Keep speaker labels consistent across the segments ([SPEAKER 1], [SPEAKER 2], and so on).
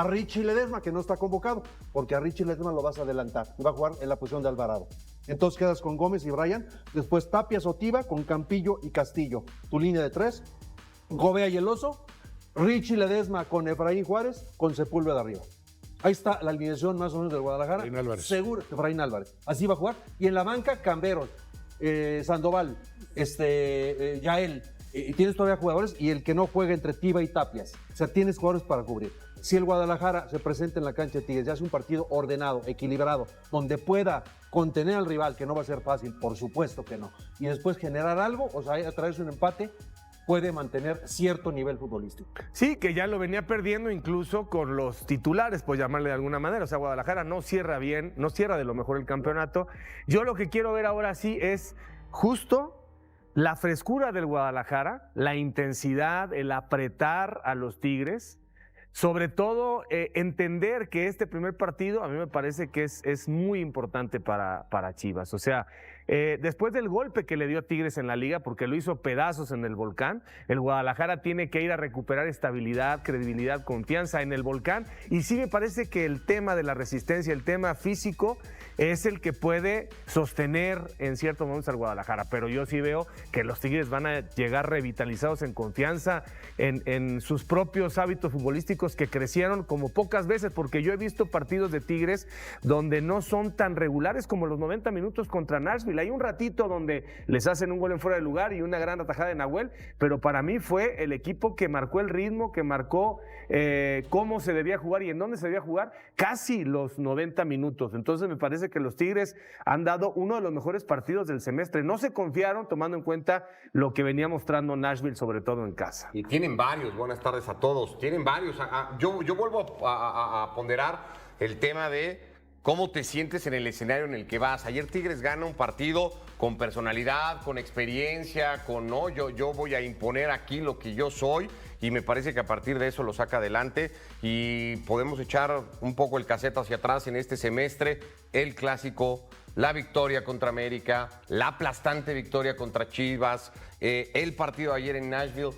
[SPEAKER 1] a Richie Ledesma, que no está convocado, porque a Richie Ledesma lo vas a adelantar, va a jugar en la posición de Alvarado. Entonces quedas con Gómez y Bryan, después Tapia, Sotiva, con Campillo y Castillo. Tu línea de 3, Gobea y el Oso, Richie Ledesma con Efraín Juárez, con Sepúlveda arriba. Ahí está la alineación más o menos del Guadalajara.
[SPEAKER 2] Efraín Álvarez.
[SPEAKER 1] Seguro, Efraín Álvarez. Así va a jugar. Y en la banca, Camberos, Sandoval, Yael. Tienes todavía jugadores y el que no juega entre Tiva y Tapias. O sea, tienes jugadores para cubrir. Si el Guadalajara se presenta en la cancha de Tigres y hace un partido ordenado, equilibrado, donde pueda contener al rival, que no va a ser fácil, por supuesto que no, y después generar algo, o sea, traerse un empate, puede mantener cierto nivel futbolístico.
[SPEAKER 3] Sí, que ya lo venía perdiendo incluso con los titulares, por llamarle de alguna manera. O sea, Guadalajara no cierra bien, no cierra de lo mejor el campeonato. Yo lo que quiero ver ahora sí es justo la frescura del Guadalajara, la intensidad, el apretar a los Tigres. Sobre todo, entender que este primer partido a mí me parece que es muy importante para Chivas. O sea, después del golpe que le dio a Tigres en la liga, porque lo hizo pedazos en el Volcán, el Guadalajara tiene que ir a recuperar estabilidad, credibilidad, confianza en el Volcán. Y sí me parece que el tema de la resistencia, el tema físico, es el que puede sostener en ciertos momentos al Guadalajara. Pero yo sí veo que los Tigres van a llegar revitalizados en confianza, en sus propios hábitos futbolísticos que crecieron como pocas veces, porque yo he visto partidos de Tigres donde no son tan regulares como los 90 minutos contra Nashville. Hay un ratito donde les hacen un gol en fuera de lugar y una gran atajada de Nahuel, pero para mí fue el equipo que marcó el ritmo, que marcó cómo se debía jugar y en dónde se debía jugar casi los 90 minutos. Entonces me parece que los Tigres han dado uno de los mejores partidos del semestre. No se confiaron tomando en cuenta lo que venía mostrando Nashville, sobre todo en casa.
[SPEAKER 4] Y tienen varios, buenas tardes a todos, tienen varios. Yo vuelvo a ponderar el tema de cómo te sientes en el escenario en el que vas. Ayer Tigres gana un partido con personalidad, con experiencia, yo voy a imponer aquí lo que yo soy, y me parece que a partir de eso lo saca adelante y podemos echar un poco el cassette hacia atrás en este semestre. El clásico, la victoria contra América, la aplastante victoria contra Chivas, el partido ayer en Nashville.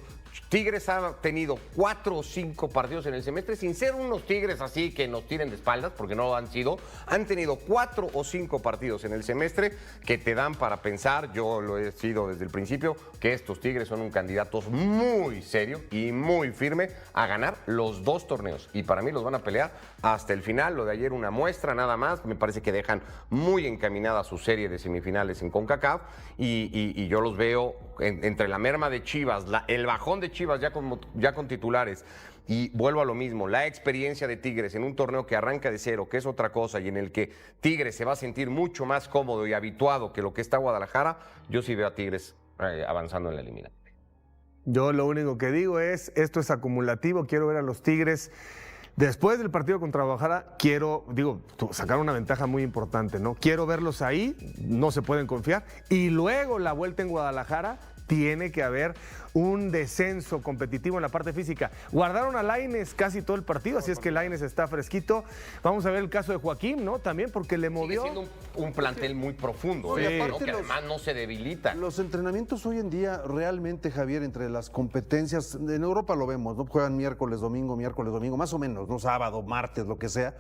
[SPEAKER 4] Tigres ha tenido 4 o 5 partidos en el semestre sin ser unos Tigres así que nos tiren de espaldas, porque no lo han sido. Han tenido 4 o 5 partidos en el semestre que te dan para pensar, yo lo he sido desde el principio, que estos Tigres son un candidato muy serio y muy firme a ganar los 2 torneos. Y para mí los van a pelear hasta el final. Lo de ayer una muestra nada más. Me parece que dejan muy encaminada su serie de semifinales en CONCACAF y yo los veo entre la merma de Chivas, el bajón de Chivas ya con titulares, y vuelvo a lo mismo, la experiencia de Tigres en un torneo que arranca de cero, que es otra cosa, y en el que Tigres se va a sentir mucho más cómodo y habituado que lo que está Guadalajara. Yo sí veo a Tigres avanzando en la eliminatoria.
[SPEAKER 3] Yo lo único que digo es, esto es acumulativo, quiero ver a los Tigres. Después del partido contra Guadalajara, sacar una ventaja muy importante, ¿no? Quiero verlos ahí, no se pueden confiar. Y luego la vuelta en Guadalajara, tiene que haber un descenso competitivo en la parte física. Guardaron a Lainez casi todo el partido, así es que Lainez está fresquito. Vamos a ver el caso de Joaquín, ¿no? También porque le movió.
[SPEAKER 4] Sigue siendo un plantel muy profundo,
[SPEAKER 1] sí,
[SPEAKER 4] ¿no? Que además no se debilita.
[SPEAKER 1] Los entrenamientos hoy en día realmente, Javier, entre las competencias, en Europa lo vemos, ¿no? Juegan miércoles, domingo, más o menos, ¿no? Sábado, martes, lo que sea.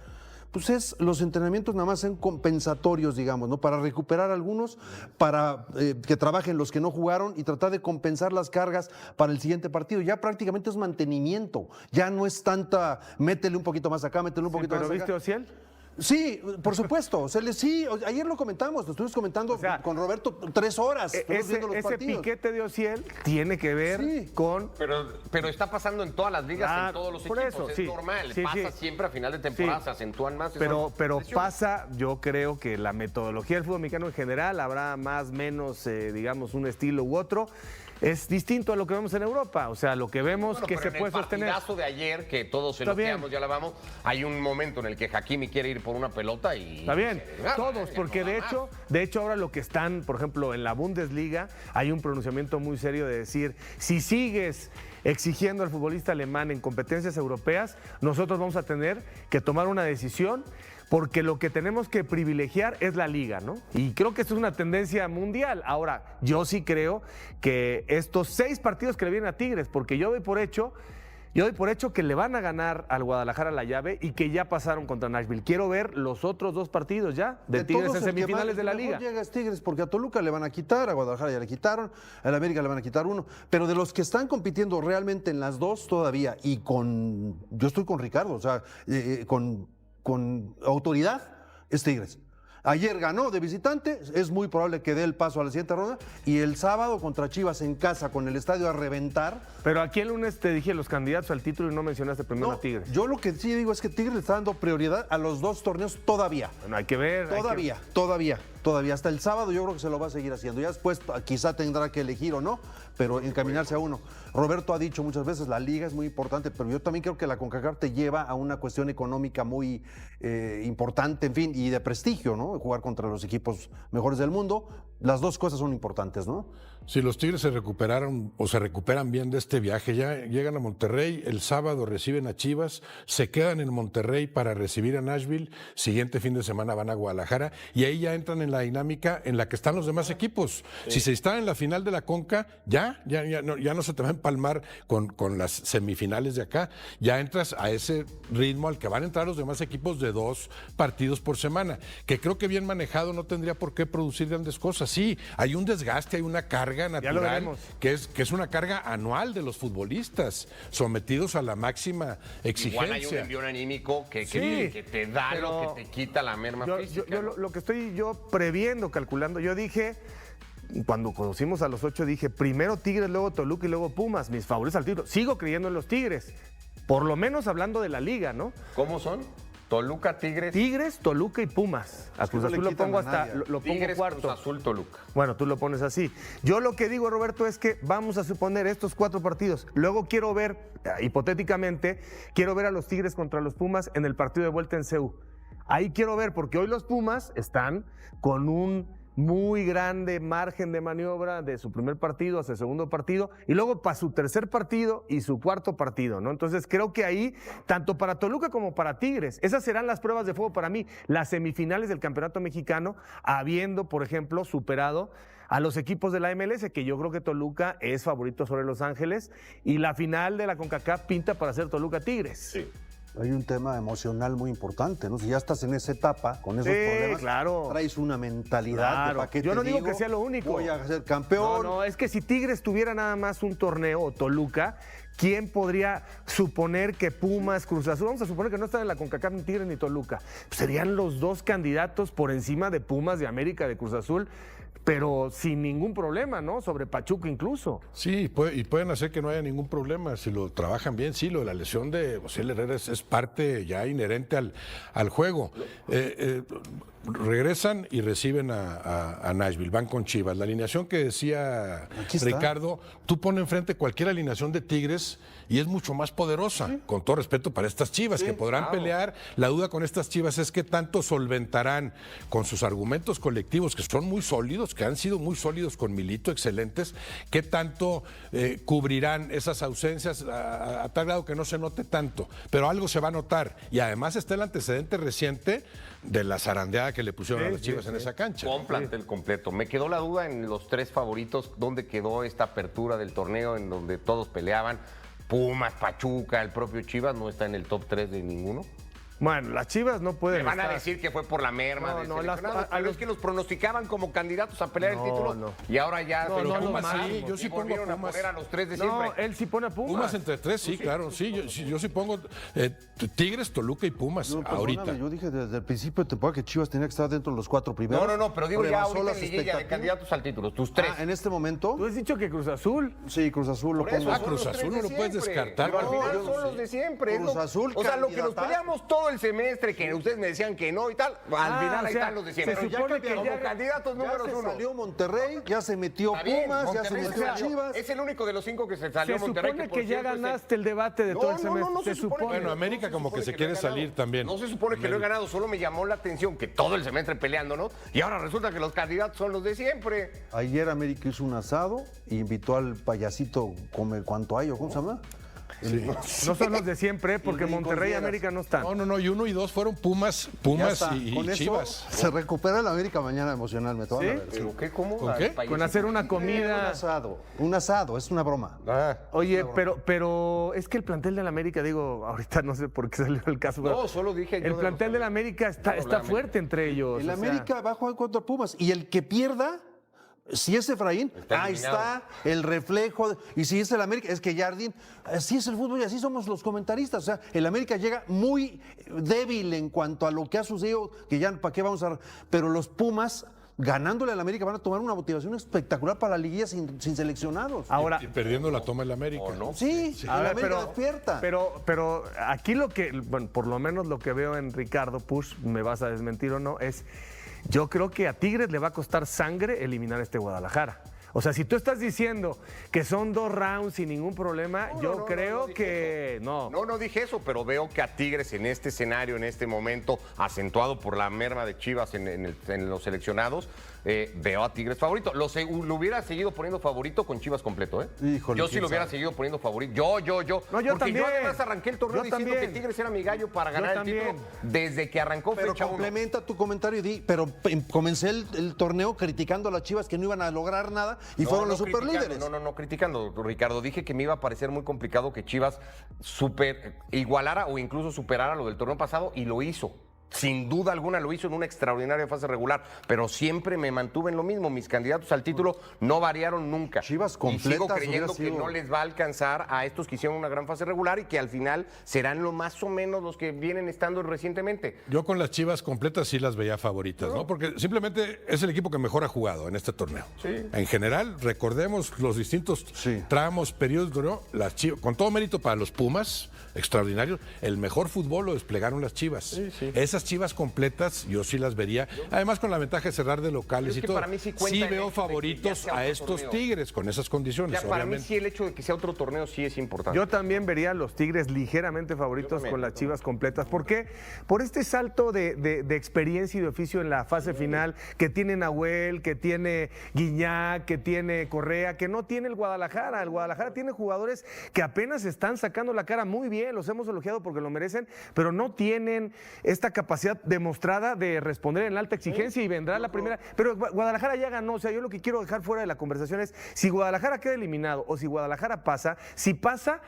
[SPEAKER 1] Pues los entrenamientos nada más son compensatorios, digamos, ¿no? Para recuperar algunos, para que trabajen los que no jugaron y tratar de compensar las cargas para el siguiente partido. Ya prácticamente es mantenimiento, ya no es tanta, métele un poquito más acá, métele un poquito más acá.
[SPEAKER 3] ¿Pero viste Ociel?
[SPEAKER 1] Sí, por supuesto. Sí, ayer lo comentamos, lo estuvimos comentando con Roberto 3 horas.
[SPEAKER 3] Ese piquete de Ociel tiene que ver con...
[SPEAKER 4] Pero está pasando en todas las ligas, en todos los equipos.
[SPEAKER 3] Eso,
[SPEAKER 4] es normal, pasa siempre a final de temporada, se acentúan más.
[SPEAKER 3] Pero pasa, yo creo que la metodología del fútbol mexicano en general, habrá más, menos, digamos, un estilo u otro. Es distinto a lo que vemos en Europa, o sea, lo que vemos que se puede sostener.
[SPEAKER 4] En el partidazo de ayer, que todos elogiamos, ya la vamos, hay un momento en el que Hakimi quiere ir por una pelota y...
[SPEAKER 3] Está bien, todos, porque de hecho ahora lo que están, por ejemplo, en la Bundesliga, hay un pronunciamiento muy serio de decir, si sigues exigiendo al futbolista alemán en competencias europeas, nosotros vamos a tener que tomar una decisión, porque lo que tenemos que privilegiar es la liga, ¿no? Y creo que esto es una tendencia mundial. Ahora, yo sí creo que estos 6 partidos que le vienen a Tigres, porque yo doy por hecho Yo doy por hecho que le van a ganar al Guadalajara la llave y que ya pasaron contra Nashville. Quiero ver los otros 2 partidos ya de Tigres
[SPEAKER 1] todos,
[SPEAKER 3] en
[SPEAKER 1] el que
[SPEAKER 3] semifinales
[SPEAKER 1] más
[SPEAKER 3] de la
[SPEAKER 1] mejor
[SPEAKER 3] liga.
[SPEAKER 1] llega es Tigres, porque a Toluca le van a quitar, a Guadalajara ya le quitaron, a la América le van a quitar uno. Pero de los que están compitiendo realmente en las 2 todavía, y yo estoy con Ricardo, o sea, con autoridad, es Tigres. Ayer ganó de visitante, es muy probable que dé el paso a la siguiente ronda, y el sábado contra Chivas en casa con el estadio a reventar.
[SPEAKER 3] Pero aquí el lunes te dije los candidatos al título y no mencionaste primero
[SPEAKER 1] No,
[SPEAKER 3] a Tigres.
[SPEAKER 1] yo lo que sí digo es que Tigres le está dando prioridad a los 2 torneos todavía.
[SPEAKER 3] Bueno, hay que ver.
[SPEAKER 1] Todavía. Hasta el sábado yo creo que se lo va a seguir haciendo. Ya después quizá tendrá que elegir o no, pero encaminarse a uno. Roberto ha dicho muchas veces, la liga es muy importante, pero yo también creo que la CONCACAF te lleva a una cuestión económica muy importante, en fin, y de prestigio, ¿no? Jugar contra los equipos mejores del mundo. Las 2 cosas son importantes, ¿no?
[SPEAKER 2] Si los Tigres se recuperaron o se recuperan bien de este viaje, ya llegan a Monterrey, el sábado reciben a Chivas, se quedan en Monterrey para recibir a Nashville, siguiente fin de semana van a Guadalajara y ahí ya entran en la dinámica en la que están los demás equipos. Si se está en la final de la Conca, ya no se te va a empalmar con las semifinales de acá, ya entras a ese ritmo al que van a entrar los demás equipos de 2 partidos por semana, que creo que bien manejado no tendría por qué producir grandes cosas. Sí, hay un desgaste, hay una carga natural, que es una carga anual de los futbolistas, sometidos a la máxima exigencia.
[SPEAKER 4] Igual hay un envión anímico que te da lo que te quita la merma física.
[SPEAKER 3] Lo que estoy yo previendo, calculando, yo dije, cuando conocimos a los 8, dije, primero Tigres, luego Toluca y luego Pumas, mis favoritos al título. Sigo creyendo en los Tigres, por lo menos hablando de la liga, ¿no?
[SPEAKER 4] ¿Cómo son? Toluca, Tigres.
[SPEAKER 3] Tigres, Toluca y Pumas. A Cruz Azul lo pongo lo pongo
[SPEAKER 4] Tigres,
[SPEAKER 3] cuarto.
[SPEAKER 4] Cruz Azul, Toluca.
[SPEAKER 3] Bueno, tú lo pones así. Yo lo que digo, Roberto, es que vamos a suponer estos 4 partidos. Luego quiero ver, hipotéticamente, a los Tigres contra los Pumas en el partido de vuelta en CU. Ahí quiero ver, porque hoy los Pumas están con un muy grande margen de maniobra de su primer partido hacia el segundo partido y luego para su tercer partido y su cuarto partido, ¿no? Entonces creo que ahí, tanto para Toluca como para Tigres, esas serán las pruebas de fuego para mí, las semifinales del Campeonato Mexicano, habiendo, por ejemplo, superado a los equipos de la MLS, que yo creo que Toluca es favorito sobre Los Ángeles, y la final de la CONCACAF pinta para ser Toluca-Tigres.
[SPEAKER 4] Sí.
[SPEAKER 1] Hay un tema emocional muy importante, ¿no? Si ya estás en esa etapa, con esos problemas,
[SPEAKER 3] claro,
[SPEAKER 1] traes una mentalidad de paquete.
[SPEAKER 3] Yo no digo que sea lo único.
[SPEAKER 1] Voy a ser campeón.
[SPEAKER 3] No, es que si Tigres tuviera nada más un torneo, o Toluca, ¿quién podría suponer que Pumas, Cruz Azul, vamos a suponer que no están en la CONCACAF ni Tigres ni Toluca, pues serían los 2 candidatos por encima de Pumas, de América, de Cruz Azul, pero sin ningún problema, ¿no? Sobre Pachuca incluso.
[SPEAKER 2] Sí, y pueden hacer que no haya ningún problema si lo trabajan bien. Sí, lo de la lesión de José Herrera es parte ya inherente al juego. Regresan y reciben a Nashville, van con Chivas. La alineación que decía Ricardo, tú pones enfrente cualquier alineación de Tigres y es mucho más poderosa, con todo respeto para estas Chivas, que podrán pelear. La duda con estas Chivas es qué tanto solventarán con sus argumentos colectivos, que son muy sólidos, que han sido muy sólidos con Milito, excelentes, qué tanto cubrirán esas ausencias a tal grado que no se note tanto, pero algo se va a notar. Y además está el antecedente reciente de la zarandeada que le pusieron a las Chivas en esa cancha.
[SPEAKER 4] Con plantel completo. Me quedó la duda en los 3 favoritos, ¿dónde quedó esta apertura del torneo en donde todos peleaban? Pumas, Pachuca, el propio Chivas no está en el top 3 de ninguno.
[SPEAKER 3] Bueno, las Chivas no pueden
[SPEAKER 4] Me van a
[SPEAKER 3] estar.
[SPEAKER 4] decir que fue por la merma del seleccionado,
[SPEAKER 3] a los
[SPEAKER 4] que los pronosticaban como candidatos a pelear el título y ahora ya
[SPEAKER 3] No, no,
[SPEAKER 4] Pumas
[SPEAKER 3] no,
[SPEAKER 4] sí,
[SPEAKER 2] yo sí pongo
[SPEAKER 4] volvieron
[SPEAKER 2] a Pumas.
[SPEAKER 4] poner a los 3 de
[SPEAKER 3] No,
[SPEAKER 4] siempre.
[SPEAKER 3] él sí pone a Pumas.
[SPEAKER 2] Pumas entre 3, sí, claro. Sí, yo sí pongo Tigres, Toluca y Pumas
[SPEAKER 1] No,
[SPEAKER 2] ahorita.
[SPEAKER 1] perdóname, yo dije desde el principio de temporada que Chivas tenía que estar dentro de los 4 primeros.
[SPEAKER 4] No, pero digo ya
[SPEAKER 1] Rebasó
[SPEAKER 4] ahorita
[SPEAKER 1] las
[SPEAKER 4] en liguilla de
[SPEAKER 1] expectativas.
[SPEAKER 4] candidatos al título, tus 3.
[SPEAKER 1] En este momento,
[SPEAKER 3] Tú has dicho que Cruz Azul.
[SPEAKER 1] sí, Cruz Azul lo
[SPEAKER 4] Por eso,
[SPEAKER 1] pongo.
[SPEAKER 4] son
[SPEAKER 2] Cruz
[SPEAKER 4] los
[SPEAKER 2] Azul
[SPEAKER 4] 3
[SPEAKER 2] no
[SPEAKER 4] de
[SPEAKER 2] lo puedes
[SPEAKER 4] siempre.
[SPEAKER 2] descartar.
[SPEAKER 4] Pero al
[SPEAKER 1] No,
[SPEAKER 4] final
[SPEAKER 1] yo
[SPEAKER 4] son
[SPEAKER 1] sí.
[SPEAKER 4] los de siempre.
[SPEAKER 1] Cruz Azul,
[SPEAKER 4] o sea, lo que nos
[SPEAKER 1] candidatazo.
[SPEAKER 4] peleamos todo el semestre, que ustedes me decían que no y tal, al final
[SPEAKER 3] o
[SPEAKER 4] ahí
[SPEAKER 3] sea,
[SPEAKER 4] están los de siempre.
[SPEAKER 3] se supone que
[SPEAKER 4] como
[SPEAKER 3] ya-
[SPEAKER 4] candidatos
[SPEAKER 1] Ya
[SPEAKER 4] números
[SPEAKER 1] se
[SPEAKER 4] 1.
[SPEAKER 1] salió Monterrey, ya se metió
[SPEAKER 4] Está bien,
[SPEAKER 1] Pumas, ya se
[SPEAKER 4] Monterrey
[SPEAKER 1] metió
[SPEAKER 4] salió.
[SPEAKER 1] Chivas.
[SPEAKER 4] Es el único de los 5 que se salió
[SPEAKER 3] Se
[SPEAKER 4] Monterrey.
[SPEAKER 3] supone
[SPEAKER 4] por
[SPEAKER 3] que ya
[SPEAKER 4] cierto, es el-
[SPEAKER 3] ganaste el debate de todo el semestre.
[SPEAKER 4] se supone.
[SPEAKER 2] Bueno, América
[SPEAKER 4] se
[SPEAKER 2] como
[SPEAKER 4] supone
[SPEAKER 2] que se
[SPEAKER 4] lo
[SPEAKER 2] quiere
[SPEAKER 4] he ganado.
[SPEAKER 2] salir también.
[SPEAKER 4] No se supone que lo he ganado, solo me llamó la atención que todo el semestre peleándonos y ahora resulta que los candidatos son los de siempre.
[SPEAKER 1] Ayer América hizo un asado y invitó al payasito Come Cuanto Hay, ¿o cómo se llama?
[SPEAKER 3] No son los de siempre, porque
[SPEAKER 1] Rincón
[SPEAKER 3] Monterrey y
[SPEAKER 1] Fieras.
[SPEAKER 3] América no están.
[SPEAKER 2] No, y 1 y 2 fueron Pumas
[SPEAKER 1] Ya está.
[SPEAKER 2] y
[SPEAKER 1] Con eso
[SPEAKER 2] Chivas.
[SPEAKER 1] se recupera el América mañana emocionalmente. Van a
[SPEAKER 3] ¿Sí?
[SPEAKER 1] ver, sí.
[SPEAKER 4] ¿Pero qué? ¿Cómo?
[SPEAKER 2] ¿Con qué?
[SPEAKER 3] Con hacer una
[SPEAKER 1] Un
[SPEAKER 3] comida.
[SPEAKER 1] asado, es una broma.
[SPEAKER 3] Oye, pero es que el plantel del América, digo, ahorita no sé por qué salió el caso. pero
[SPEAKER 4] No, solo dije yo
[SPEAKER 3] el
[SPEAKER 4] de
[SPEAKER 3] plantel
[SPEAKER 4] los-
[SPEAKER 3] del América está
[SPEAKER 4] América.
[SPEAKER 3] fuerte entre ellos.
[SPEAKER 1] El
[SPEAKER 3] o sea,
[SPEAKER 1] América va a jugar contra Pumas y el que pierda, si es Efraín,
[SPEAKER 4] Está
[SPEAKER 1] ahí
[SPEAKER 4] eliminado.
[SPEAKER 1] está el reflejo. Y si es el América, es que Jardín, así es el fútbol y así somos los comentaristas. O sea, el América llega muy débil en cuanto a lo que ha sucedido, que ya para qué vamos a. Pero los Pumas, ganándole al América, van a tomar una motivación espectacular para la liguilla sin seleccionados.
[SPEAKER 3] Ahora,
[SPEAKER 2] Y perdiendo la toma el América.
[SPEAKER 4] ¿O no?
[SPEAKER 1] Sí,
[SPEAKER 3] a
[SPEAKER 1] el
[SPEAKER 3] ver,
[SPEAKER 1] América despierta.
[SPEAKER 3] pero aquí lo que, bueno, por lo menos lo que veo en Ricardo Push, me vas a desmentir o no, es yo creo que a Tigres le va a costar sangre eliminar este Guadalajara. O sea, si tú estás diciendo que son 2 rounds sin ningún problema, yo creo
[SPEAKER 4] dije
[SPEAKER 3] que
[SPEAKER 4] eso. No dije eso, pero veo que a Tigres en este escenario, en este momento, acentuado por la merma de Chivas en los seleccionados, veo a Tigres favorito. Lo hubiera seguido poniendo favorito con Chivas completo, ¿eh?
[SPEAKER 1] Híjole,
[SPEAKER 4] yo sí
[SPEAKER 1] quién
[SPEAKER 4] lo hubiera
[SPEAKER 1] sabe.
[SPEAKER 4] seguido poniendo favorito. Yo.
[SPEAKER 3] No, yo
[SPEAKER 4] porque
[SPEAKER 3] también.
[SPEAKER 4] yo además arranqué el torneo
[SPEAKER 3] Yo
[SPEAKER 4] diciendo
[SPEAKER 3] también.
[SPEAKER 4] que Tigres era mi gallo para
[SPEAKER 3] Yo
[SPEAKER 4] ganar el
[SPEAKER 3] también.
[SPEAKER 4] título desde que arrancó
[SPEAKER 1] Pero
[SPEAKER 4] fecha 1.
[SPEAKER 1] complementa tu comentario y di, pero comencé el torneo criticando a las Chivas que no iban a lograr nada y fueron los superlíderes.
[SPEAKER 4] No, criticando, Ricardo. Dije que me iba a parecer muy complicado que Chivas igualara o incluso superara lo del torneo pasado y lo hizo. Sin duda alguna lo hizo en una extraordinaria fase regular, pero siempre me mantuve en lo mismo. Mis candidatos al título no variaron nunca.
[SPEAKER 1] Chivas
[SPEAKER 4] y
[SPEAKER 1] completas
[SPEAKER 4] sigo creyendo
[SPEAKER 1] hubiera
[SPEAKER 4] que
[SPEAKER 1] sido-
[SPEAKER 4] no les va a alcanzar a estos que hicieron una gran fase regular y que al final serán lo más o menos los que vienen estando recientemente.
[SPEAKER 2] Yo con las Chivas completas sí las veía favoritas, ¿no? Porque simplemente es el equipo que mejor ha jugado en este torneo.
[SPEAKER 4] Sí.
[SPEAKER 2] En general, recordemos los distintos
[SPEAKER 1] Sí.
[SPEAKER 2] tramos, periodos de torneo, las Chivas, con todo mérito para los Pumas, extraordinarios, el mejor fútbol lo desplegaron las Chivas. Esas Chivas completas yo sí las vería, además con la ventaja de cerrar de locales
[SPEAKER 4] Es
[SPEAKER 2] y
[SPEAKER 4] que
[SPEAKER 2] todo.
[SPEAKER 4] para mí sí cuenta el
[SPEAKER 2] Sí
[SPEAKER 4] hecho de
[SPEAKER 2] veo
[SPEAKER 4] que ya
[SPEAKER 2] favoritos
[SPEAKER 4] sea
[SPEAKER 2] a
[SPEAKER 4] otro
[SPEAKER 2] estos
[SPEAKER 4] torneo.
[SPEAKER 2] Tigres con esas condiciones,
[SPEAKER 4] Ya, para mí
[SPEAKER 2] obviamente.
[SPEAKER 4] sí el hecho de que sea otro torneo sí es importante.
[SPEAKER 3] Yo también vería a los Tigres ligeramente favoritos
[SPEAKER 4] también,
[SPEAKER 3] con las Chivas completas. ¿Por qué? Por este salto de experiencia y de oficio en la fase final que tiene Nahuel, que tiene Guiñac, que tiene Correa, que no tiene el Guadalajara. El Guadalajara tiene jugadores que apenas están sacando la cara muy bien, los hemos elogiado porque lo merecen, pero no tienen esta capacidad demostrada de responder en la alta exigencia y vendrá la primera. Pero Guadalajara ya ganó, o sea, yo lo que quiero dejar fuera de la conversación es si Guadalajara queda eliminado o si Guadalajara pasa, si pasa,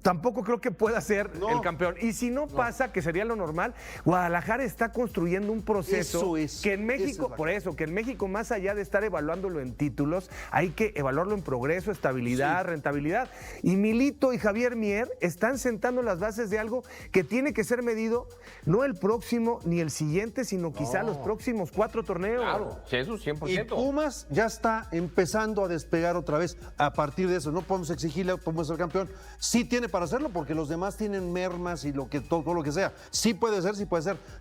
[SPEAKER 3] tampoco creo que pueda ser el campeón. Y si no pasa, que sería lo normal, Guadalajara está construyendo un proceso
[SPEAKER 1] Eso es,
[SPEAKER 3] que en
[SPEAKER 1] esa es
[SPEAKER 3] México,
[SPEAKER 1] la
[SPEAKER 3] por eso, que en México, más allá de estar evaluándolo en títulos, hay que evaluarlo en progreso, estabilidad, rentabilidad. Y Milito y Javier Mier están sentando las bases de algo que tiene que ser medido no el próximo ni el siguiente, sino quizá los próximos 4 torneos.
[SPEAKER 4] Claro, sí, eso
[SPEAKER 1] Y
[SPEAKER 4] 100%.
[SPEAKER 1] Pumas ya está empezando a despegar otra vez a partir de eso. No podemos exigirle, podemos ser campeón. Sí tiene para hacerlo porque los demás tienen mermas y todo lo que sea. Sí puede ser.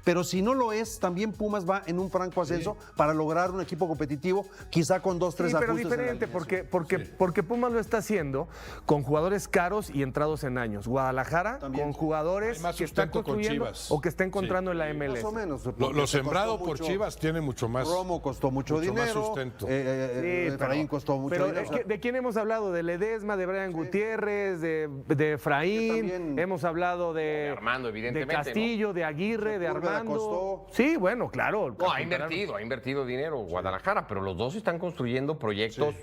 [SPEAKER 1] Pero si no lo es, también Pumas va en un franco ascenso para lograr un equipo competitivo, quizá con 2, 3
[SPEAKER 3] Sí, pero
[SPEAKER 1] ajustes en la
[SPEAKER 3] diferente,
[SPEAKER 1] alineación.
[SPEAKER 3] porque Pumas lo está haciendo con jugadores caros y entrados en años. Guadalajara
[SPEAKER 1] También.
[SPEAKER 3] con jugadores
[SPEAKER 2] Hay más
[SPEAKER 3] que están
[SPEAKER 2] sustento con
[SPEAKER 3] construyendo
[SPEAKER 2] Chivas.
[SPEAKER 3] o que está encontrando en la MLS.
[SPEAKER 1] Más o menos.
[SPEAKER 2] Lo
[SPEAKER 1] porque te
[SPEAKER 2] sembrado
[SPEAKER 1] costó
[SPEAKER 2] por
[SPEAKER 1] mucho.
[SPEAKER 2] Chivas tiene mucho más.
[SPEAKER 1] Romo costó mucho
[SPEAKER 2] más
[SPEAKER 1] dinero.
[SPEAKER 2] sustento.
[SPEAKER 1] Efraín costó mucho
[SPEAKER 3] pero,
[SPEAKER 1] dinero. O sea,
[SPEAKER 3] ¿de quién hemos hablado? De Ledesma, de Brian Gutiérrez, de Efraín.
[SPEAKER 1] también-
[SPEAKER 3] Hemos hablado de
[SPEAKER 4] Armando, evidentemente,
[SPEAKER 3] de Castillo, de Aguirre, de
[SPEAKER 1] Sepúlveda
[SPEAKER 3] Armando.
[SPEAKER 1] costó.
[SPEAKER 3] Sí, bueno, claro.
[SPEAKER 4] No, ha invertido dinero Guadalajara, pero los dos están construyendo proyectos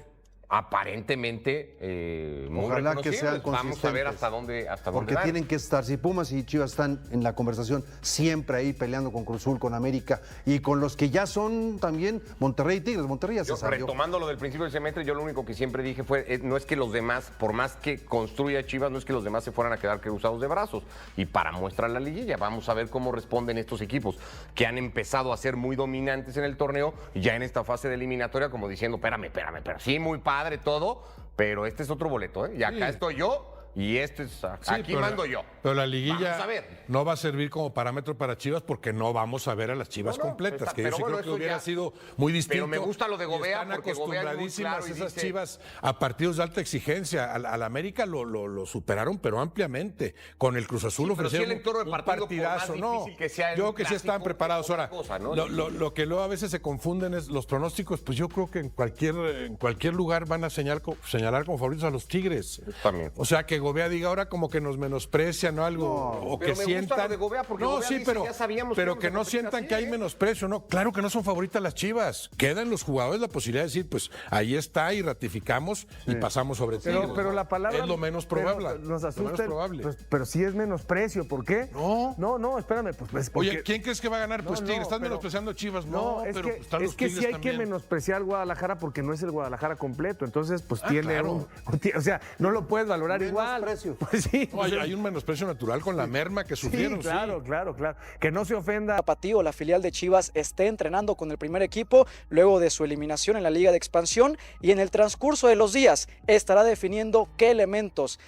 [SPEAKER 4] aparentemente muy
[SPEAKER 1] Ojalá que
[SPEAKER 4] reconocibles.
[SPEAKER 1] sean
[SPEAKER 4] Vamos a ver
[SPEAKER 1] consistentes.
[SPEAKER 4] hasta dónde
[SPEAKER 1] Porque
[SPEAKER 4] van.
[SPEAKER 1] tienen que estar, si Pumas y Chivas están en la conversación, siempre ahí peleando con Cruz Azul, con América y con los que ya son también Monterrey y Tigres. Monterrey ya se
[SPEAKER 4] Yo,
[SPEAKER 1] salió.
[SPEAKER 4] retomando lo del principio del semestre, yo lo único que siempre dije fue, no es que los demás, por más que construya Chivas, no es que los demás se fueran a quedar cruzados de brazos. Y para muestrar la liguilla, vamos a ver cómo responden estos equipos que han empezado a ser muy dominantes en el torneo, ya en esta fase de eliminatoria, como diciendo, espérame, sí, muy padre todo, pero este es otro boleto, ¿eh? Y acá estoy yo. Y este es,
[SPEAKER 2] Sí,
[SPEAKER 4] aquí
[SPEAKER 2] pero
[SPEAKER 4] mando yo.
[SPEAKER 2] Pero la liguilla
[SPEAKER 4] Vamos a ver.
[SPEAKER 2] no va a servir como parámetro para Chivas porque no vamos a ver a las Chivas
[SPEAKER 4] No, no,
[SPEAKER 2] completas,
[SPEAKER 4] está-
[SPEAKER 2] que yo
[SPEAKER 4] pero
[SPEAKER 2] sí
[SPEAKER 4] bueno,
[SPEAKER 2] creo que
[SPEAKER 4] eso
[SPEAKER 2] hubiera
[SPEAKER 4] ya-
[SPEAKER 2] sido muy distinto.
[SPEAKER 4] Pero me gusta lo de
[SPEAKER 2] Y
[SPEAKER 4] Gobea
[SPEAKER 2] están
[SPEAKER 4] porque Gobea es muy
[SPEAKER 2] acostumbradísimas
[SPEAKER 4] claro y
[SPEAKER 2] esas
[SPEAKER 4] dice-
[SPEAKER 2] Chivas a partidos de alta exigencia. Al América lo superaron, pero ampliamente. Con el Cruz Azul
[SPEAKER 4] Sí, pero sí
[SPEAKER 2] ofrecieron
[SPEAKER 4] el entorno de
[SPEAKER 2] un
[SPEAKER 4] partido, por
[SPEAKER 2] partidazo.
[SPEAKER 4] más
[SPEAKER 2] No,
[SPEAKER 4] difícil que sea en
[SPEAKER 2] yo
[SPEAKER 4] un
[SPEAKER 2] que sí
[SPEAKER 4] clásico,
[SPEAKER 2] estaban preparados.
[SPEAKER 4] es otra
[SPEAKER 2] Ahora,
[SPEAKER 4] cosa, ¿no?
[SPEAKER 2] lo que luego a veces se confunden es los pronósticos, pues yo creo que en cualquier lugar van a señalar como favoritos a los Tigres.
[SPEAKER 4] También.
[SPEAKER 2] O sea que Gobea diga ahora como que nos menosprecian o algo, o
[SPEAKER 4] pero
[SPEAKER 2] que
[SPEAKER 4] me gusta
[SPEAKER 2] sientan.
[SPEAKER 4] lo de Gobea porque
[SPEAKER 2] no,
[SPEAKER 4] Gobea
[SPEAKER 2] sí,
[SPEAKER 4] dice,
[SPEAKER 2] pero,
[SPEAKER 4] ya sabíamos
[SPEAKER 2] pero
[SPEAKER 4] que
[SPEAKER 2] que
[SPEAKER 4] íbamos
[SPEAKER 2] no
[SPEAKER 4] a
[SPEAKER 2] sientan
[SPEAKER 4] competir
[SPEAKER 2] que hay
[SPEAKER 4] así, ¿eh?
[SPEAKER 2] menosprecio, ¿no? Claro que no son favoritas las Chivas. Quedan los jugadores la posibilidad de decir, pues ahí está y ratificamos y pasamos sobre Tigres.
[SPEAKER 3] Pero la palabra
[SPEAKER 2] es lo menos
[SPEAKER 3] pero
[SPEAKER 2] probable.
[SPEAKER 3] nos
[SPEAKER 2] lo
[SPEAKER 3] asusta.
[SPEAKER 2] menos probable.
[SPEAKER 3] Pues, pero sí es menosprecio. ¿Por qué? No, espérame. Pues porque...
[SPEAKER 2] Oye, ¿quién crees que va a ganar? Pues
[SPEAKER 3] No,
[SPEAKER 2] Tigres. ¿Estás
[SPEAKER 3] pero-
[SPEAKER 2] menospreciando a Chivas?
[SPEAKER 3] No, es
[SPEAKER 2] pero
[SPEAKER 3] que,
[SPEAKER 2] están los
[SPEAKER 3] es que
[SPEAKER 2] Tigres
[SPEAKER 3] sí hay
[SPEAKER 2] también.
[SPEAKER 3] que menospreciar al Guadalajara porque no es el Guadalajara completo. Entonces, pues tiene
[SPEAKER 2] claro.
[SPEAKER 3] o sea, no lo puedes valorar igual.
[SPEAKER 1] Menosprecio.
[SPEAKER 3] Pues sí.
[SPEAKER 2] No, hay un menosprecio natural con la merma que sufrieron.
[SPEAKER 3] Sí, claro. Que no se ofenda.
[SPEAKER 5] Tapatío, la filial de Chivas, esté entrenando con el primer equipo luego de su eliminación en la Liga de Expansión, y en el transcurso de los días estará definiendo qué elementos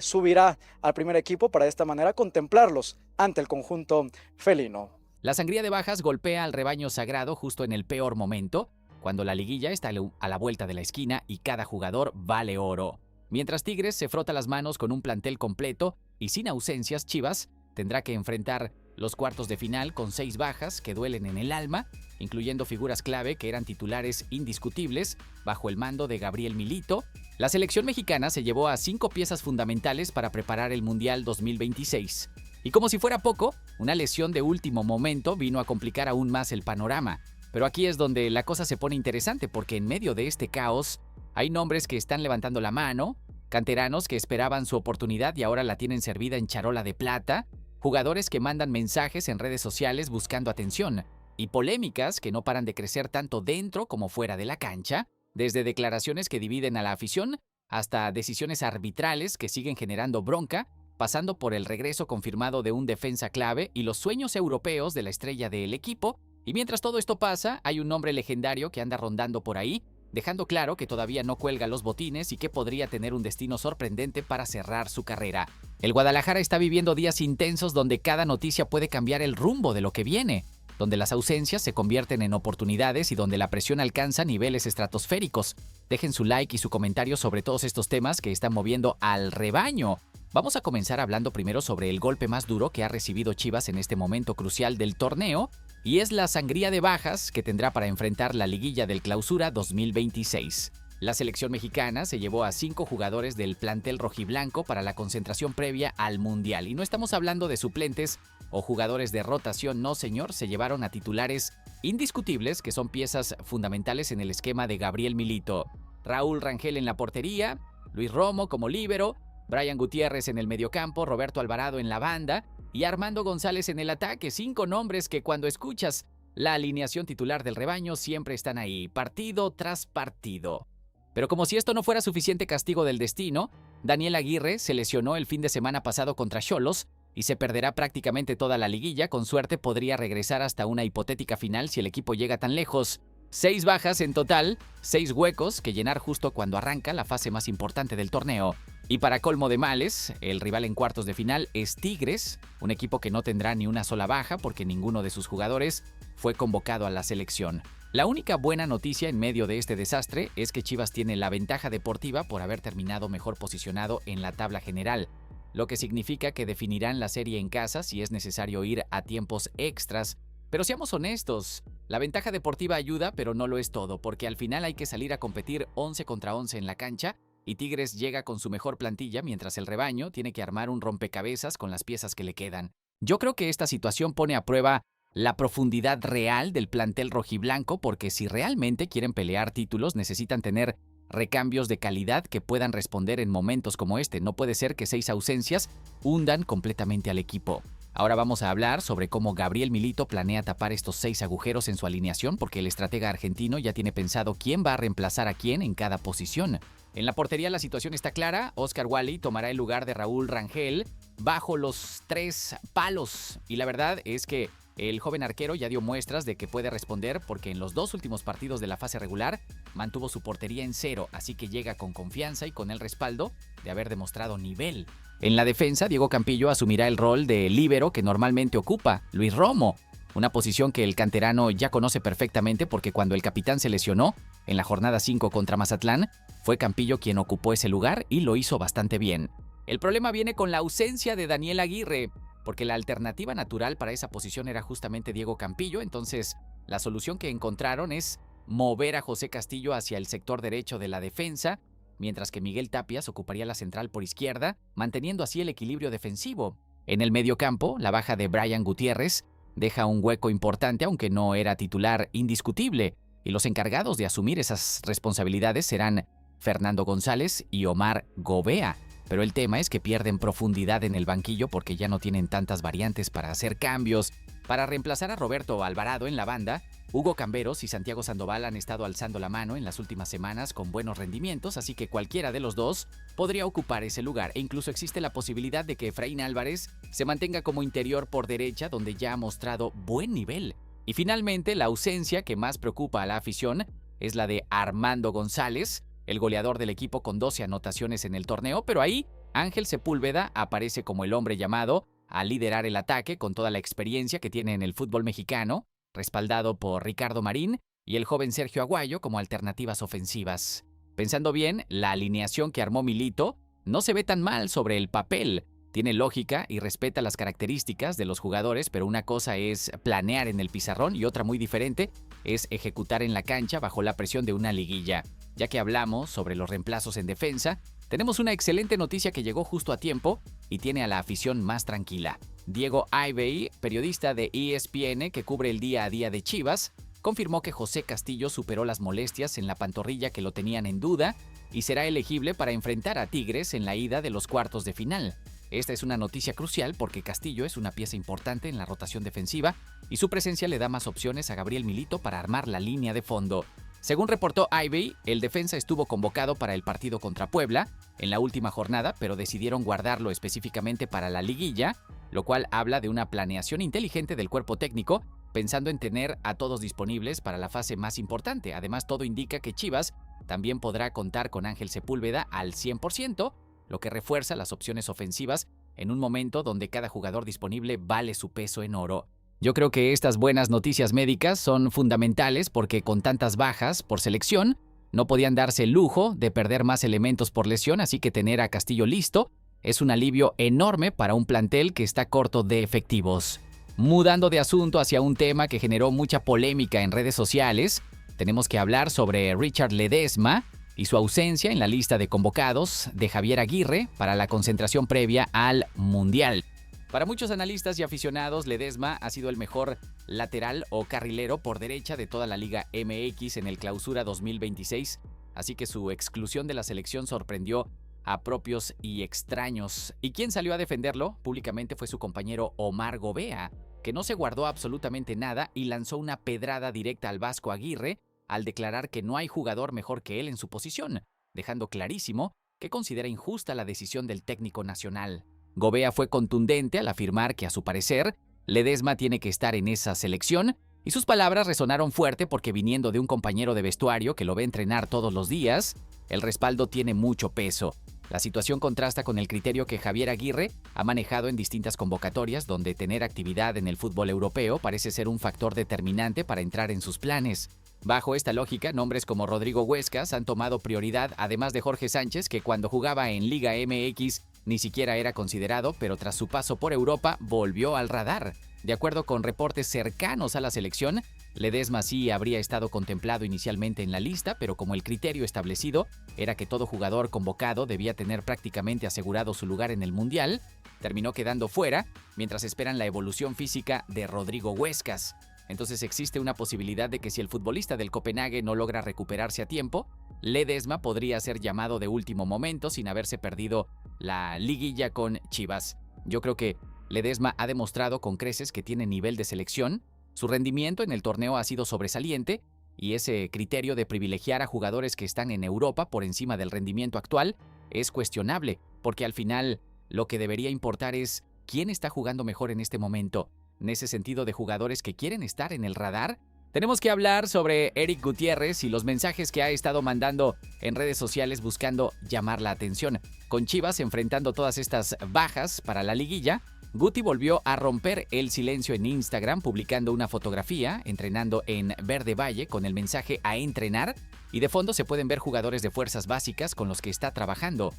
[SPEAKER 5] subirá al primer equipo para de esta manera contemplarlos ante el conjunto felino.
[SPEAKER 6] La sangría de bajas golpea al rebaño sagrado justo en el peor momento, cuando la liguilla está a la vuelta de la esquina y cada jugador vale oro. Mientras Tigres se frota las manos con un plantel completo y sin ausencias, Chivas tendrá que enfrentar los cuartos de final con 6 bajas que duelen en el alma, incluyendo figuras clave que eran titulares indiscutibles bajo el mando de Gabriel Milito. La selección mexicana se llevó a 5 piezas fundamentales para preparar el Mundial 2026. Y como si fuera poco, una lesión de último momento vino a complicar aún más el panorama. Pero aquí es donde la cosa se pone interesante, porque en medio de este caos hay nombres que están levantando la mano, canteranos que esperaban su oportunidad y ahora la tienen servida en charola de plata, jugadores que mandan mensajes en redes sociales buscando atención, y polémicas que no paran de crecer tanto dentro como fuera de la cancha, desde declaraciones que dividen a la afición hasta decisiones arbitrales que siguen generando bronca, pasando por el regreso confirmado de un defensa clave y los sueños europeos de la estrella del equipo. Y mientras todo esto pasa, hay un nombre legendario que anda rondando por ahí, dejando claro que todavía no cuelga los botines y que podría tener un destino sorprendente para cerrar su carrera. El Guadalajara está viviendo días intensos donde cada noticia puede cambiar el rumbo de lo que viene, donde las ausencias se convierten en oportunidades y donde la presión alcanza niveles estratosféricos. Dejen su like y su comentario sobre todos estos temas que están moviendo al rebaño. Vamos a comenzar hablando primero sobre el golpe más duro que ha recibido Chivas en este momento crucial del torneo, y es la sangría de bajas que tendrá para enfrentar la liguilla del Clausura 2026. La selección mexicana se llevó a 5 jugadores del plantel rojiblanco para la concentración previa al Mundial. Y no estamos hablando de suplentes o jugadores de rotación, no señor, se llevaron a titulares indiscutibles que son piezas fundamentales en el esquema de Gabriel Milito. Raúl Rangel en la portería, Luis Romo como líbero, Brian Gutiérrez en el mediocampo, Roberto Alvarado en la banda y Armando González en el ataque. 5 nombres que cuando escuchas la alineación titular del rebaño siempre están ahí, partido tras partido. Pero como si esto no fuera suficiente castigo del destino, Daniel Aguirre se lesionó el fin de semana pasado contra Xolos y se perderá prácticamente toda la liguilla. Con suerte podría regresar hasta una hipotética final si el equipo llega tan lejos. 6 bajas en total, 6 huecos que llenar justo cuando arranca la fase más importante del torneo. Y para colmo de males, el rival en cuartos de final es Tigres, un equipo que no tendrá ni una sola baja porque ninguno de sus jugadores fue convocado a la selección. La única buena noticia en medio de este desastre es que Chivas tiene la ventaja deportiva por haber terminado mejor posicionado en la tabla general, lo que significa que definirán la serie en casa si es necesario ir a tiempos extras. Pero seamos honestos, la ventaja deportiva ayuda, pero no lo es todo, porque al final hay que salir a competir 11 contra 11 en la cancha, y Tigres llega con su mejor plantilla mientras el rebaño tiene que armar un rompecabezas con las piezas que le quedan. Yo creo que esta situación pone a prueba la profundidad real del plantel rojiblanco, porque si realmente quieren pelear títulos necesitan tener recambios de calidad que puedan responder en momentos como este. No puede ser que 6 ausencias hundan completamente al equipo. Ahora vamos a hablar sobre cómo Gabriel Milito planea tapar estos 6 agujeros en su alineación, porque el estratega argentino ya tiene pensado quién va a reemplazar a quién en cada posición. En la portería la situación está clara. Oscar Wally tomará el lugar de Raúl Rangel bajo los 3 palos. Y la verdad es que el joven arquero ya dio muestras de que puede responder, porque en los 2 últimos partidos de la fase regular mantuvo su portería en 0, así que llega con confianza y con el respaldo de haber demostrado nivel. En la defensa, Diego Campillo asumirá el rol de líbero que normalmente ocupa Luis Romo, una posición que el canterano ya conoce perfectamente porque cuando el capitán se lesionó en la jornada 5 contra Mazatlán, fue Campillo quien ocupó ese lugar y lo hizo bastante bien. El problema viene con la ausencia de Daniel Aguirre, porque la alternativa natural para esa posición era justamente Diego Campillo. Entonces la solución que encontraron es mover a José Castillo hacia el sector derecho de la defensa, mientras que Miguel Tapias ocuparía la central por izquierda, manteniendo así el equilibrio defensivo. En el mediocampo, la baja de Brian Gutiérrez deja un hueco importante, aunque no era titular indiscutible, y los encargados de asumir esas responsabilidades serán Fernando González y Omar Gobea. Pero el tema es que pierden profundidad en el banquillo porque ya no tienen tantas variantes para hacer cambios. Para reemplazar a Roberto Alvarado en la banda, Hugo Camberos y Santiago Sandoval han estado alzando la mano en las últimas semanas con buenos rendimientos, así que cualquiera de los dos podría ocupar ese lugar, e incluso existe la posibilidad de que Efraín Álvarez se mantenga como interior por derecha, donde ya ha mostrado buen nivel. Y finalmente, la ausencia que más preocupa a la afición es la de Armando González, el goleador del equipo con 12 anotaciones en el torneo, pero ahí Ángel Sepúlveda aparece como el hombre llamado a liderar el ataque con toda la experiencia que tiene en el fútbol mexicano, respaldado por Ricardo Marín y el joven Sergio Aguayo como alternativas ofensivas. Pensando bien, la alineación que armó Milito no se ve tan mal sobre el papel. Tiene lógica y respeta las características de los jugadores, pero una cosa es planear en el pizarrón y otra muy diferente es ejecutar en la cancha bajo la presión de una liguilla. Ya que hablamos sobre los reemplazos en defensa, tenemos una excelente noticia que llegó justo a tiempo y tiene a la afición más tranquila. Diego Aibey, periodista de ESPN que cubre el día a día de Chivas, confirmó que José Castillo superó las molestias en la pantorrilla que lo tenían en duda y será elegible para enfrentar a Tigres en la ida de los cuartos de final. Esta es una noticia crucial porque Castillo es una pieza importante en la rotación defensiva y su presencia le da más opciones a Gabriel Milito para armar la línea de fondo. Según reportó Aibey, el defensa estuvo convocado para el partido contra Puebla en la última jornada, pero decidieron guardarlo específicamente para la liguilla, lo cual habla de una planeación inteligente del cuerpo técnico, pensando en tener a todos disponibles para la fase más importante. Además, todo indica que Chivas también podrá contar con Ángel Sepúlveda al 100%, lo que refuerza las opciones ofensivas en un momento donde cada jugador disponible vale su peso en oro. Yo creo que estas buenas noticias médicas son fundamentales porque con tantas bajas por selección, no podían darse el lujo de perder más elementos por lesión, así que tener a Castillo listo es un alivio enorme para un plantel que está corto de efectivos. Mudando de asunto hacia un tema que generó mucha polémica en redes sociales, tenemos que hablar sobre Richard Ledesma y su ausencia en la lista de convocados de Javier Aguirre para la concentración previa al Mundial. Para muchos analistas y aficionados, Ledesma ha sido el mejor lateral o carrilero por derecha de toda la Liga MX en el Clausura 2026, así que su exclusión de la selección sorprendió a propios y extraños. Y quien salió a defenderlo públicamente fue su compañero Omar Gobea, que no se guardó absolutamente nada y lanzó una pedrada directa al Vasco Aguirre al declarar que no hay jugador mejor que él en su posición, dejando clarísimo que considera injusta la decisión del técnico nacional. Gobea fue contundente al afirmar que, a su parecer, Ledesma tiene que estar en esa selección, y sus palabras resonaron fuerte porque, viniendo de un compañero de vestuario que lo ve entrenar todos los días, el respaldo tiene mucho peso. La situación contrasta con el criterio que Javier Aguirre ha manejado en distintas convocatorias, donde tener actividad en el fútbol europeo parece ser un factor determinante para entrar en sus planes. Bajo esta lógica, nombres como Rodrigo Huescas han tomado prioridad, además de Jorge Sánchez, que cuando jugaba en Liga MX ni siquiera era considerado, pero tras su paso por Europa volvió al radar. De acuerdo con reportes cercanos a la selección, Ledesma sí habría estado contemplado inicialmente en la lista, pero como el criterio establecido era que todo jugador convocado debía tener prácticamente asegurado su lugar en el Mundial, terminó quedando fuera mientras esperan la evolución física de Rodrigo Huescas. Entonces existe una posibilidad de que si el futbolista del Copenhague no logra recuperarse a tiempo, Ledesma podría ser llamado de último momento sin haberse perdido la liguilla con Chivas. Yo creo que Ledesma ha demostrado con creces que tiene nivel de selección, su rendimiento en el torneo ha sido sobresaliente y ese criterio de privilegiar a jugadores que están en Europa por encima del rendimiento actual es cuestionable, porque al final lo que debería importar es quién está jugando mejor en este momento. En ese sentido de jugadores que quieren estar en el radar, tenemos que hablar sobre Eric Gutiérrez y los mensajes que ha estado mandando en redes sociales buscando llamar la atención. Con Chivas enfrentando todas estas bajas para la liguilla, Guti volvió a romper el silencio en Instagram publicando una fotografía entrenando en Verde Valle con el mensaje a entrenar, y de fondo se pueden ver jugadores de fuerzas básicas con los que está trabajando.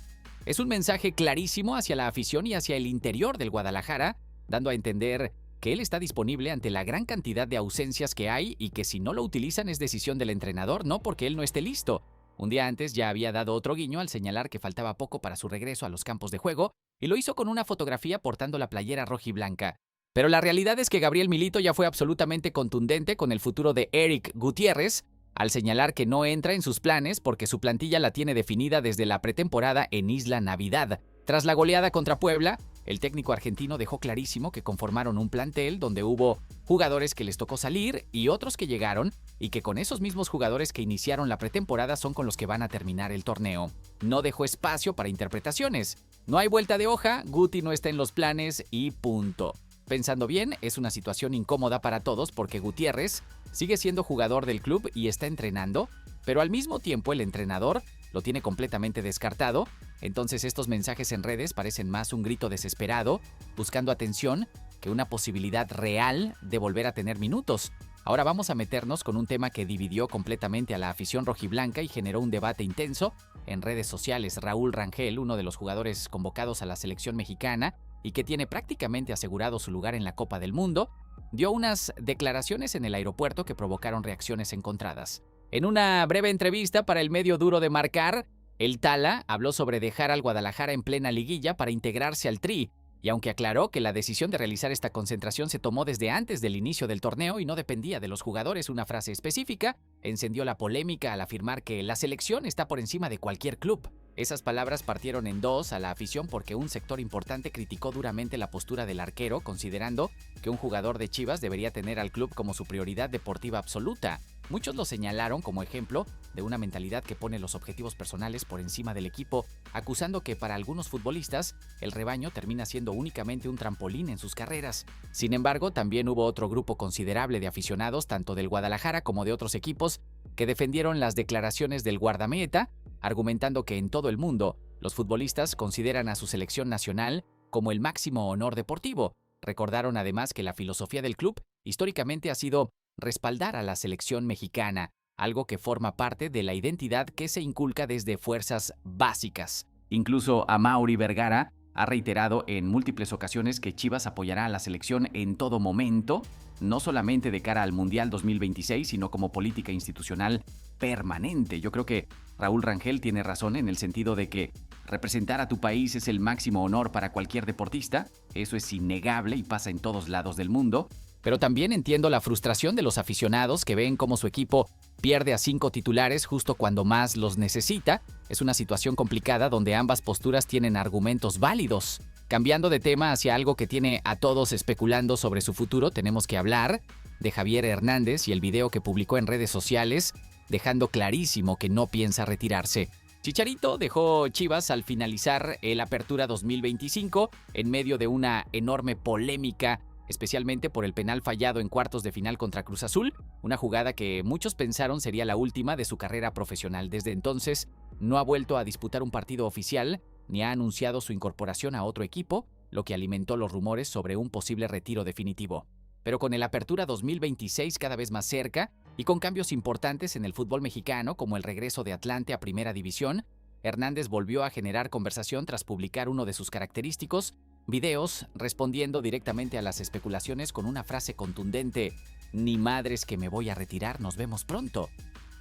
[SPEAKER 6] Es un mensaje clarísimo hacia la afición y hacia el interior del Guadalajara, dando a entender que él está disponible ante la gran cantidad de ausencias que hay y que si no lo utilizan es decisión del entrenador, no porque él no esté listo. Un día antes ya había dado otro guiño al señalar que faltaba poco para su regreso a los campos de juego, y lo hizo con una fotografía portando la playera rojiblanca. Pero la realidad es que Gabriel Milito ya fue absolutamente contundente con el futuro de Eric Gutiérrez, al señalar que no entra en sus planes porque su plantilla la tiene definida desde la pretemporada en Isla Navidad. Tras la goleada contra Puebla, el técnico argentino dejó clarísimo que conformaron un plantel donde hubo jugadores que les tocó salir y otros que llegaron, y que con esos mismos jugadores que iniciaron la pretemporada son con los que van a terminar el torneo. No dejó espacio para interpretaciones. No hay vuelta de hoja, Guti no está en los planes y punto. Pensando bien, es una situación incómoda para todos porque Gutiérrez sigue siendo jugador del club y está entrenando, pero al mismo tiempo el entrenador lo tiene completamente descartado. Entonces estos mensajes en redes parecen más un grito desesperado, buscando atención, que una posibilidad real de volver a tener minutos. Ahora vamos a meternos con un tema que dividió completamente a la afición rojiblanca y generó un debate intenso en redes sociales. Raúl Rangel, uno de los jugadores convocados a la selección mexicana y que tiene prácticamente asegurado su lugar en la Copa del Mundo, dio unas declaraciones en el aeropuerto que provocaron reacciones encontradas. En una breve entrevista para el medio Duro de Marcar, el Tala habló sobre dejar al Guadalajara en plena liguilla para integrarse al Tri, y aunque aclaró que la decisión de realizar esta concentración se tomó desde antes del inicio del torneo y no dependía de los jugadores, una frase específica, encendió la polémica al afirmar que la selección está por encima de cualquier club. Esas palabras partieron en dos a la afición porque un sector importante criticó duramente la postura del arquero, considerando que un jugador de Chivas debería tener al club como su prioridad deportiva absoluta. Muchos lo señalaron como ejemplo de una mentalidad que pone los objetivos personales por encima del equipo, acusando que para algunos futbolistas el rebaño termina siendo únicamente un trampolín en sus carreras. Sin embargo, también hubo otro grupo considerable de aficionados, tanto del Guadalajara como de otros equipos, que defendieron las declaraciones del guardameta, argumentando que en todo el mundo los futbolistas consideran a su selección nacional como el máximo honor deportivo. Recordaron además que la filosofía del club históricamente ha sido respaldar a la selección mexicana, algo que forma parte de la identidad que se inculca desde fuerzas básicas. Incluso Amaury Vergara ha reiterado en múltiples ocasiones que Chivas apoyará a la selección en todo momento, no solamente de cara al Mundial 2026, sino como política institucional permanente. Yo creo que Raúl Rangel tiene razón en el sentido de que representar a tu país es el máximo honor para cualquier deportista, eso es innegable y pasa en todos lados del mundo. Pero también entiendo la frustración de los aficionados que ven cómo su equipo pierde a 5 titulares justo cuando más los necesita. Es una situación complicada donde ambas posturas tienen argumentos válidos. Cambiando de tema hacia algo que tiene a todos especulando sobre su futuro, tenemos que hablar de Javier Hernández y el video que publicó en redes sociales, dejando clarísimo que no piensa retirarse. Chicharito dejó Chivas al finalizar el Apertura 2025 en medio de una enorme polémica, especialmente por el penal fallado en cuartos de final contra Cruz Azul, una jugada que muchos pensaron sería la última de su carrera profesional. Desde entonces, no ha vuelto a disputar un partido oficial, ni ha anunciado su incorporación a otro equipo, lo que alimentó los rumores sobre un posible retiro definitivo. Pero con el Apertura 2026 cada vez más cerca, y con cambios importantes en el fútbol mexicano, como el regreso de Atlante a Primera División, Hernández volvió a generar conversación tras publicar uno de sus característicos videos respondiendo directamente a las especulaciones con una frase contundente: "Ni madres que me voy a retirar, nos vemos pronto".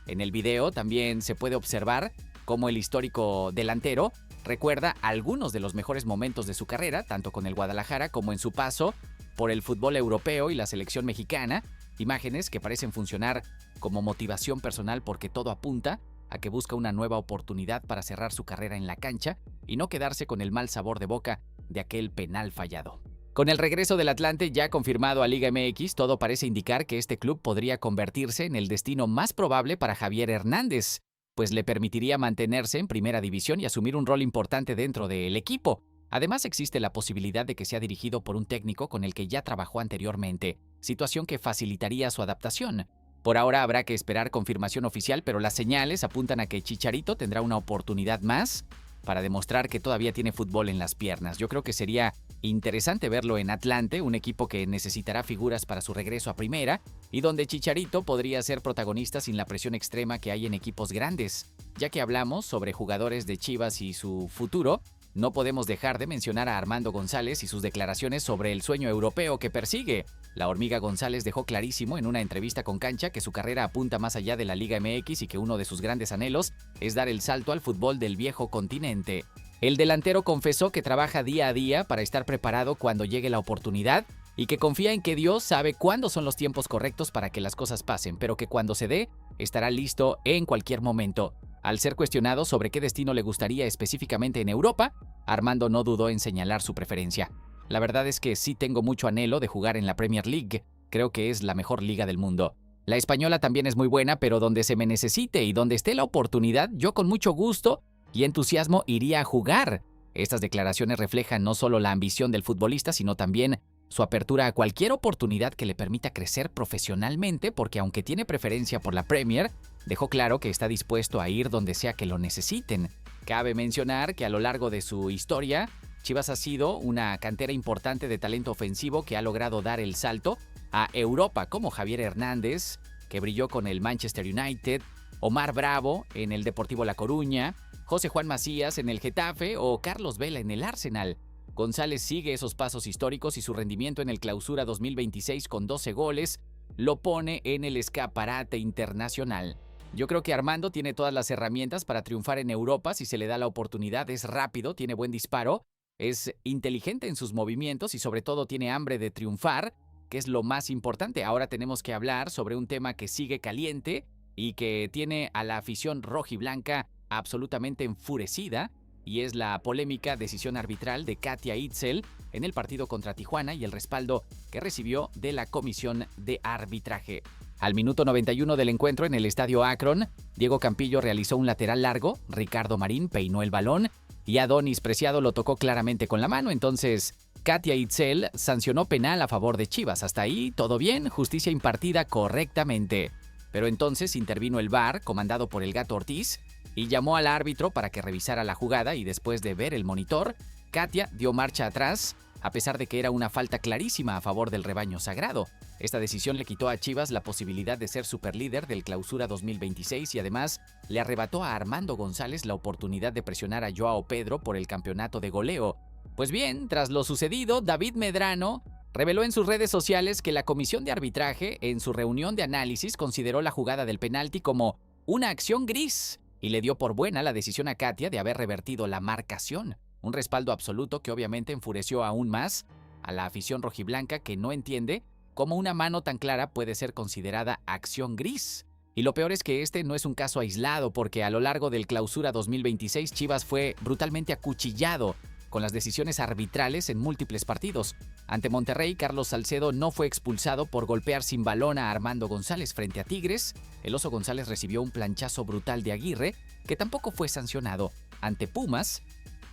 [SPEAKER 6] En el video también se puede observar cómo el histórico delantero recuerda algunos de los mejores momentos de su carrera, tanto con el Guadalajara como en su paso por el fútbol europeo y la selección mexicana, imágenes que parecen funcionar como motivación personal porque todo apunta a que busca una nueva oportunidad para cerrar su carrera en la cancha y no quedarse con el mal sabor de boca de aquel penal fallado. Con el regreso del Atlante ya confirmado a Liga MX, todo parece indicar que este club podría convertirse en el destino más probable para Javier Hernández, pues le permitiría mantenerse en Primera División y asumir un rol importante dentro del equipo. Además, existe la posibilidad de que sea dirigido por un técnico con el que ya trabajó anteriormente, situación que facilitaría su adaptación. Por ahora habrá que esperar confirmación oficial, pero las señales apuntan a que Chicharito tendrá una oportunidad más para demostrar que todavía tiene fútbol en las piernas. Yo creo que sería interesante verlo en Atlante, un equipo que necesitará figuras para su regreso a Primera y donde Chicharito podría ser protagonista sin la presión extrema que hay en equipos grandes. Ya que hablamos sobre jugadores de Chivas y su futuro, no podemos dejar de mencionar a Armando González y sus declaraciones sobre el sueño europeo que persigue. La hormiga González dejó clarísimo en una entrevista con Cancha que su carrera apunta más allá de la Liga MX y que uno de sus grandes anhelos es dar el salto al fútbol del viejo continente. El delantero confesó que trabaja día a día para estar preparado cuando llegue la oportunidad y que confía en que Dios sabe cuándo son los tiempos correctos para que las cosas pasen, pero que cuando se dé, estará listo en cualquier momento. Al ser cuestionado sobre qué destino le gustaría específicamente en Europa, Armando no dudó en señalar su preferencia. La verdad es que sí tengo mucho anhelo de jugar en la Premier League, creo que es la mejor liga del mundo. La española también es muy buena, pero donde se me necesite y donde esté la oportunidad, yo con mucho gusto y entusiasmo iría a jugar. Estas declaraciones reflejan no solo la ambición del futbolista, sino también su apertura a cualquier oportunidad que le permita crecer profesionalmente, porque aunque tiene preferencia por la Premier, dejó claro que está dispuesto a ir donde sea que lo necesiten. Cabe mencionar que a lo largo de su historia, Chivas ha sido una cantera importante de talento ofensivo que ha logrado dar el salto a Europa, como Javier Hernández, que brilló con el Manchester United, Omar Bravo en el Deportivo La Coruña, José Juan Macías en el Getafe o Carlos Vela en el Arsenal. González sigue esos pasos históricos y su rendimiento en el Clausura 2026 con 12 goles lo pone en el escaparate internacional. Yo creo que Armando tiene todas las herramientas para triunfar en Europa si se le da la oportunidad. Es rápido, tiene buen disparo, es inteligente en sus movimientos y sobre todo tiene hambre de triunfar, que es lo más importante. Ahora tenemos que hablar sobre un tema que sigue caliente y que tiene a la afición rojiblanca absolutamente enfurecida, y es la polémica decisión arbitral de Katia Itzel en el partido contra Tijuana y el respaldo que recibió de la comisión de arbitraje. Al minuto 91 del encuentro en el estadio Akron, Diego Campillo realizó un lateral largo, Ricardo Marín peinó el balón y Adonis Preciado lo tocó claramente con la mano. Entonces, Katia Itzel sancionó penal a favor de Chivas. Hasta ahí, todo bien, justicia impartida correctamente. Pero entonces intervino el VAR, comandado por el Gato Ortiz, y llamó al árbitro para que revisara la jugada y después de ver el monitor, Katia dio marcha atrás, a pesar de que era una falta clarísima a favor del rebaño sagrado. Esta decisión le quitó a Chivas la posibilidad de ser superlíder del Clausura 2026 y además le arrebató a Armando González la oportunidad de presionar a Joao Pedro por el campeonato de goleo. Pues bien, tras lo sucedido, David Medrano reveló en sus redes sociales que la comisión de arbitraje, en su reunión de análisis, consideró la jugada del penalti como una acción gris y le dio por buena la decisión a Katia de haber revertido la marcación. Un respaldo absoluto que obviamente enfureció aún más a la afición rojiblanca, que no entiende cómo una mano tan clara puede ser considerada acción gris. Y lo peor es que este no es un caso aislado, porque a lo largo del Clausura 2026 Chivas fue brutalmente acuchillado con las decisiones arbitrales en múltiples partidos. Ante Monterrey, Carlos Salcedo no fue expulsado por golpear sin balón a Armando González. Frente a Tigres, el Oso González recibió un planchazo brutal de Aguirre, que tampoco fue sancionado. Ante Pumas,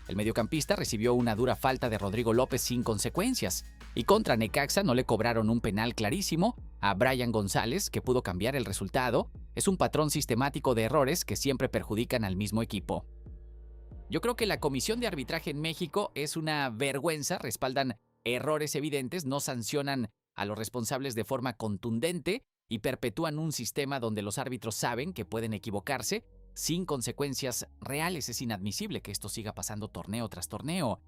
[SPEAKER 6] el mediocampista recibió una dura falta de Rodrigo López sin consecuencias. Y contra Necaxa no le cobraron un penal clarísimo a Brian González, que pudo cambiar el resultado. Es un patrón sistemático de errores que siempre perjudican al mismo equipo. Yo creo que la comisión de arbitraje en México es una vergüenza, respaldan errores evidentes, no sancionan a los responsables de forma contundente y perpetúan un sistema donde los árbitros saben que pueden equivocarse sin consecuencias reales. Es inadmisible que esto siga pasando torneo tras torneo.